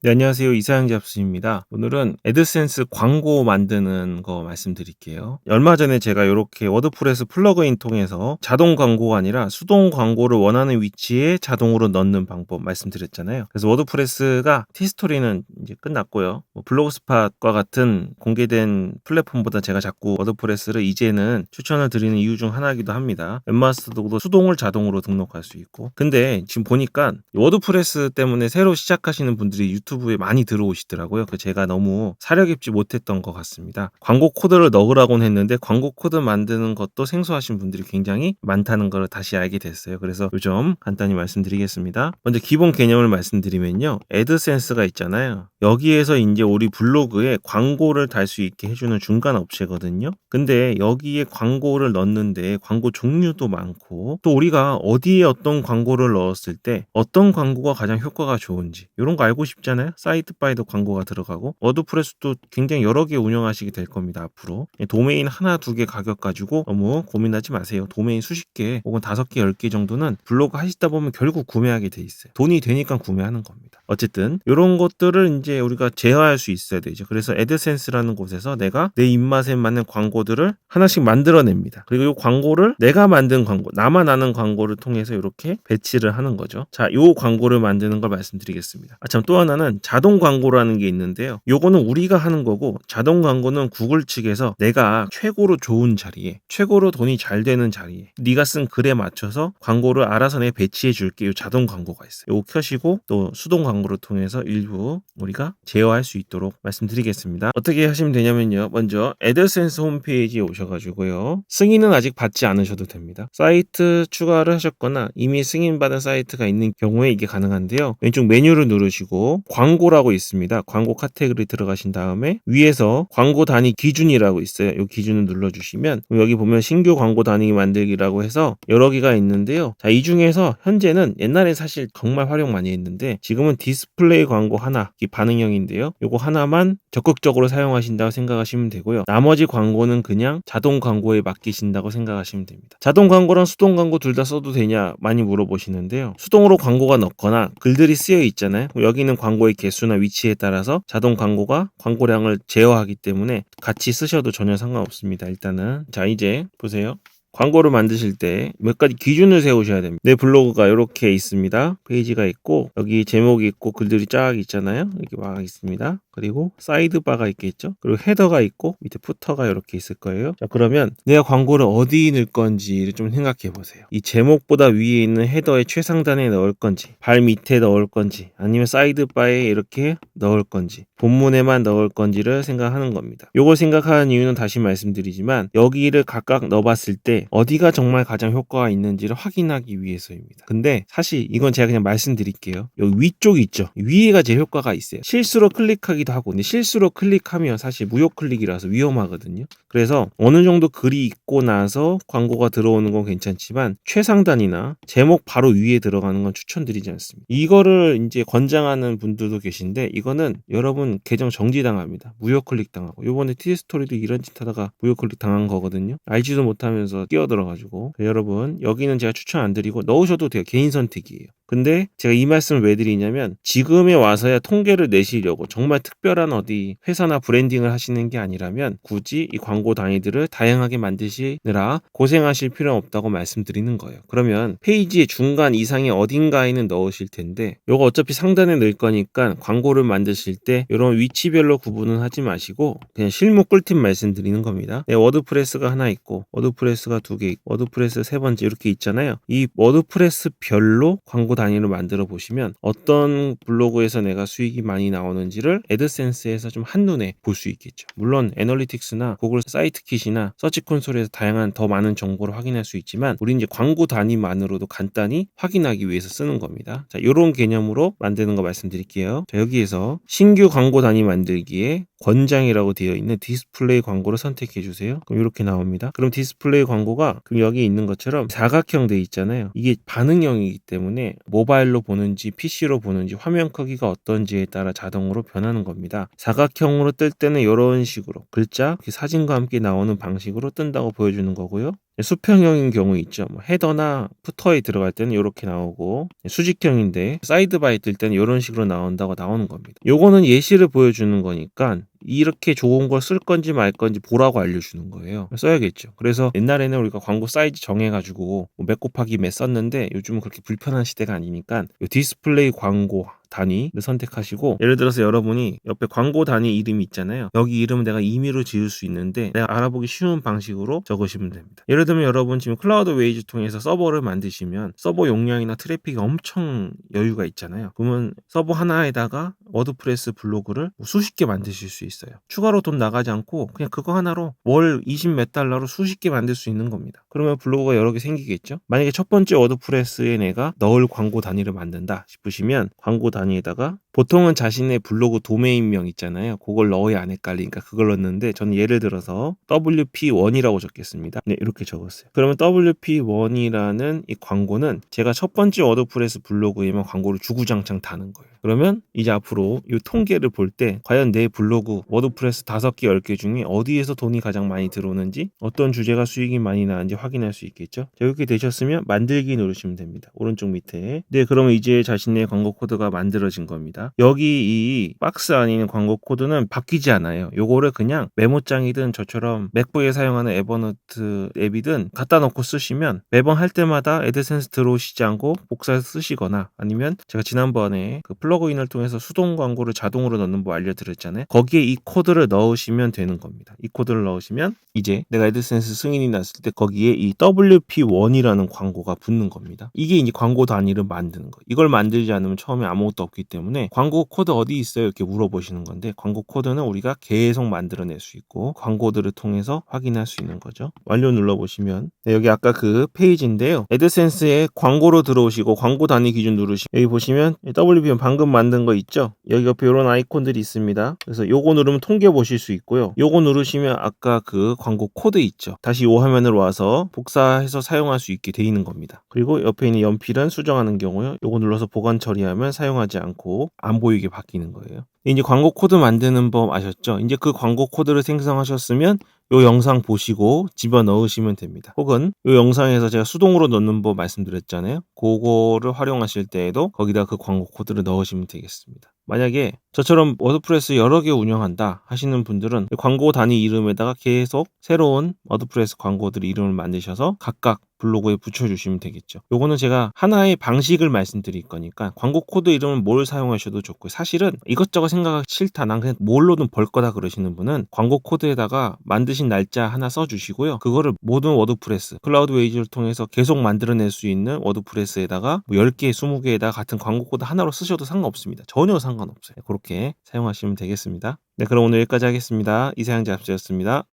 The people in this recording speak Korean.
네, 안녕하세요. 이사영 잡스입니다. 오늘은 애드센스 광고 만드는 거 말씀드릴게요. 얼마 전에 제가 이렇게 워드프레스 플러그인 통해서 자동 광고가 아니라 수동 광고를 원하는 위치에 자동으로 넣는 방법 말씀드렸잖아요. 그래서 워드프레스가 티스토리는 이제 끝났고요. 블로그스팟과 같은 공개된 플랫폼보다 제가 자꾸 워드프레스를 이제는 추천을 드리는 이유 중 하나이기도 합니다. 웹마스터도 수동을 자동으로 등록할 수 있고. 근데 지금 보니까 워드프레스 때문에 새로 시작하시는 분들이 유튜브에 많이 들어오시더라고요. 제가 너무 사려 깊지 못했던 것 같습니다. 광고 코드를 넣으라고는 했는데 광고 코드 만드는 것도 생소하신 분들이 굉장히 많다는 걸 다시 알게 됐어요. 그래서 이 점 간단히 말씀드리겠습니다. 먼저 기본 개념을 말씀드리면요. 애드센스가 있잖아요. 여기에서 이제 우리 블로그에 광고를 달 수 있게 해주는 중간 업체거든요. 근데 여기에 광고를 넣는데 광고 종류도 많고 또 우리가 어디에 어떤 광고를 넣었을 때 어떤 광고가 가장 효과가 좋은지 이런 거 알고 싶잖아요. 사이트바에도 광고가 들어가고 워드프레스도 굉장히 여러 개 운영하시게 될 겁니다. 앞으로 도메인 하나 두 개 가격 가지고 너무 고민하지 마세요. 도메인 수십 개 혹은 5개 10개 정도는 블로그 하시다 보면 결국 구매하게 돼 있어요. 돈이 되니까 구매하는 겁니다. 어쨌든 이런 것들을 이제 우리가 제어할 수 있어야 되죠. 그래서 애드센스라는 곳에서 내가 내 입맛에 맞는 광고들을 하나씩 만들어냅니다. 그리고 이 광고를 내가 만든 광고, 나만 아는 광고를 통해서 이렇게 배치를 하는 거죠. 자, 이 광고를 만드는 걸 말씀드리겠습니다. 참, 또 하나는 자동 광고라는 게 있는데요. 요거는 우리가 하는 거고 자동 광고는 구글 측에서 내가 최고로 좋은 자리에, 최고로 돈이 잘 되는 자리에 네가 쓴 글에 맞춰서 광고를 알아서 내 배치해 줄게. 요 자동 광고가 있어요. 요거 켜시고 또 수동 광고를 통해서 일부 우리가 제어할 수 있도록 말씀드리겠습니다. 어떻게 하시면 되냐면요. 먼저 애드센스 홈페이지에 오셔가지고요. 승인은 아직 받지 않으셔도 됩니다. 사이트 추가를 하셨거나 이미 승인받은 사이트가 있는 경우에 이게 가능한데요. 왼쪽 메뉴를 누르시고 광고라고 있습니다. 광고 카테고리 들어가신 다음에 위에서 광고 단위 기준이라고 있어요. 이 기준을 눌러주시면 여기 보면 신규 광고 단위 만들기라고 해서 여러 개가 있는데요. 자, 이 중에서 현재는 옛날에 사실 정말 활용 많이 했는데 지금은 디스플레이 광고 하나, 반응형인데요. 요거 하나만 적극적으로 사용하신다고 생각하시면 되고요. 나머지 광고는 그냥 자동 광고에 맡기신다고 생각하시면 됩니다. 자동 광고랑 수동 광고 둘 다 써도 되냐 많이 물어보시는데요. 수동으로 광고가 넣거나 글들이 쓰여 있잖아요. 여기는 광고의 개수나 위치에 따라서 자동 광고가 광고량을 제어하기 때문에 같이 쓰셔도 전혀 상관없습니다. 일단은 자, 이제 보세요. 광고를 만드실 때 몇 가지 기준을 세우셔야 됩니다. 내 블로그가 이렇게 있습니다. 페이지가 있고 여기 제목이 있고 글들이 쫙 있잖아요. 이렇게 막 있습니다. 그리고 사이드바가 있겠죠. 그리고 헤더가 있고 밑에 푸터가 이렇게 있을 거예요. 자, 그러면 내가 광고를 어디 넣을 건지를 좀 생각해 보세요. 이 제목보다 위에 있는 헤더의 최상단에 넣을 건지, 발 밑에 넣을 건지, 아니면 사이드바에 이렇게 넣을 건지, 본문에만 넣을 건지를 생각하는 겁니다. 요걸 생각하는 이유는 다시 말씀드리지만 여기를 각각 넣어봤을 때 어디가 정말 가장 효과가 있는지를 확인하기 위해서입니다. 근데 사실 이건 제가 그냥 말씀드릴게요. 여기 위쪽 있죠. 위에가 제일 효과가 있어요. 실수로 클릭하기도 하고, 근데 실수로 클릭하면 사실 무효 클릭이라서 위험하거든요. 그래서 어느 정도 글이 있고 나서 광고가 들어오는 건 괜찮지만 최상단이나 제목 바로 위에 들어가는 건 추천드리지 않습니다. 이거를 이제 권장하는 분들도 계신데 이거는 여러분 계정 정지당합니다. 무효 클릭 당하고. 요번에 티스토리도 이런 짓 하다가 무효 클릭 당한 거거든요. 알지도 못하면서 뛰어들어가지고. 여러분 여기는 제가 추천 안 드리고 넣으셔도 돼요. 개인 선택이에요. 근데 제가 이 말씀을 왜 드리냐면 지금에 와서야 통계를 내시려고 정말 특별한 어디 회사나 브랜딩을 하시는 게 아니라면 굳이 이 광고 단위들을 다양하게 만드시느라 고생하실 필요는 없다고 말씀드리는 거예요. 그러면 페이지의 중간 이상의 어딘가에는 넣으실 텐데 요거 어차피 상단에 넣을 거니까 광고를 만드실 때 이런 위치별로 구분은 하지 마시고 그냥 실무 꿀팁 말씀드리는 겁니다. 네, 워드프레스가 하나 있고 워드프레스가 2개 있고 워드프레스 3번째 이렇게 있잖아요. 이 워드프레스 별로 광고 단위로 만들어 보시면 어떤 블로그에서 내가 수익이 많이 나오는지를 애드센스에서 좀 한눈에 볼 수 있겠죠. 물론 애널리틱스나 구글 사이트킷이나 서치 콘솔에서 다양한 더 많은 정보를 확인할 수 있지만 우리 이제 광고 단위만으로도 간단히 확인하기 위해서 쓰는 겁니다. 자, 이런 개념으로 만드는 거 말씀드릴게요. 자, 여기에서 신규 광고 단위 만들기에 권장이라고 되어 있는 디스플레이 광고를 선택해 주세요. 그럼 이렇게 나옵니다. 그럼 디스플레이 광고가 그럼 여기 있는 것처럼 사각형 돼 있잖아요. 이게 반응형이기 때문에 모바일로 보는지 PC로 보는지 화면 크기가 어떤지에 따라 자동으로 변하는 겁니다. 사각형으로 뜰 때는 이런 식으로 글자, 사진과 함께 나오는 방식으로 뜬다고 보여주는 거고요. 수평형인 경우 있죠. 뭐 헤더나 푸터에 들어갈 때는 이렇게 나오고, 수직형인데 사이드 바에 뜰 때는 이런 식으로 나온다고 나오는 겁니다. 요거는 예시를 보여주는 거니까 이렇게 좋은 걸 쓸 건지 말 건지 보라고 알려주는 거예요. 써야겠죠. 그래서 옛날에는 우리가 광고 사이즈 정해가지고 몇 곱하기 몇 썼는데, 요즘은 그렇게 불편한 시대가 아니니까 요 디스플레이 광고 단위를 선택하시고, 예를 들어서 여러분이 옆에 광고 단위 이름이 있잖아요. 여기 이름은 내가 임의로 지을 수 있는데 내가 알아보기 쉬운 방식으로 적으시면 됩니다. 예를 들면 여러분 지금 클라우드 웨이즈 통해서 서버를 만드시면 서버 용량이나 트래픽이 엄청 여유가 있잖아요. 그러면 서버 하나에다가 워드프레스 블로그를 수십 개 만드실 수 있어요. 추가로 돈 나가지 않고 그냥 그거 하나로 월 20 몇 달러로 수십 개 만들 수 있는 겁니다. 그러면 블로그가 여러 개 생기겠죠. 만약에 첫 번째 워드프레스에 내가 넣을 광고 단위를 만든다 싶으시면 광고 단위에다가, 보통은 자신의 블로그 도메인명 있잖아요. 그걸 넣어야 안 헷갈리니까 그걸 넣는데, 저는 예를 들어서 WP1이라고 적겠습니다. 네, 이렇게 적었어요. 그러면 WP1이라는 이 광고는 제가 첫 번째 워드프레스 블로그에만 광고를 주구장창 다는 거예요. 그러면 이제 앞으로 이 통계를 볼 때 과연 내 블로그 워드프레스 5개, 10개 중에 어디에서 돈이 가장 많이 들어오는지, 어떤 주제가 수익이 많이 나는지 확인할 수 있겠죠. 자, 이렇게 되셨으면 만들기 누르시면 됩니다. 오른쪽 밑에. 네, 그러면 이제 자신의 광고 코드가 만들어진 겁니다. 여기 이 박스 안에 있는 광고 코드는 바뀌지 않아요. 요거를 그냥 메모장이든 저처럼 맥북에 사용하는 에버노트 앱이든 갖다 놓고 쓰시면 매번 할 때마다 애드센스 들어오시지 않고 복사해서 쓰시거나, 아니면 제가 지난번에 그 플러그인을 통해서 수동 광고를 자동으로 넣는 법 알려드렸잖아요. 거기에 이 코드를 넣으시면 되는 겁니다. 이 코드를 넣으시면 이제 내가 애드센스 승인이 났을 때 거기에 이 WP1이라는 광고가 붙는 겁니다. 이게 이제 광고 단위를 만드는 거. 이걸 만들지 않으면 처음에 아무것도 없기 때문에 광고 코드 어디 있어요? 이렇게 물어보시는 건데, 광고 코드는 우리가 계속 만들어낼 수 있고 광고들을 통해서 확인할 수 있는 거죠. 완료 눌러보시면, 네, 여기 아까 그 페이지인데요. 애드센스에 광고로 들어오시고 광고 단위 기준 누르시면 여기 보시면 WPM 방금 만든 거 있죠? 여기 옆에 이런 아이콘들이 있습니다. 그래서 요거 누르면 통계 보실 수 있고요. 요거 누르시면 아까 그 광고 코드 있죠? 다시 이 화면으로 와서 복사해서 사용할 수 있게 돼 있는 겁니다. 그리고 옆에 있는 연필은 수정하는 경우요. 요거 눌러서 보관 처리하면 사용하지 않고 안 보이게 바뀌는 거예요. 이제 광고 코드 만드는 법 아셨죠? 이제 그 광고 코드를 생성하셨으면 요 영상 보시고 집어넣으시면 됩니다. 혹은 요 영상에서 제가 수동으로 넣는 법 말씀드렸잖아요. 그거를 활용하실 때에도 거기다 그 광고 코드를 넣으시면 되겠습니다. 만약에 저처럼 워드프레스 여러 개 운영한다 하시는 분들은 광고 단위 이름에다가 계속 새로운 워드프레스 광고들 이름을 만드셔서 각각 블로그에 붙여주시면 되겠죠. 요거는 제가 하나의 방식을 말씀드릴 거니까 광고 코드 이름은 뭘 사용하셔도 좋고, 사실은 이것저것 생각하기 싫다, 난 그냥 뭘로든 벌 거다 그러시는 분은 광고 코드에다가 만드신 날짜 하나 써주시고요. 그거를 모든 워드프레스, 클라우드 웨이즈를 통해서 계속 만들어낼 수 있는 워드프레스에다가 뭐 10개, 20개에다가 같은 광고 코드 하나로 쓰셔도 상관없습니다. 전혀 상관없어요. 그렇게 사용하시면 되겠습니다. 네, 그럼 오늘 여기까지 하겠습니다. 이세영 잡지였습니다.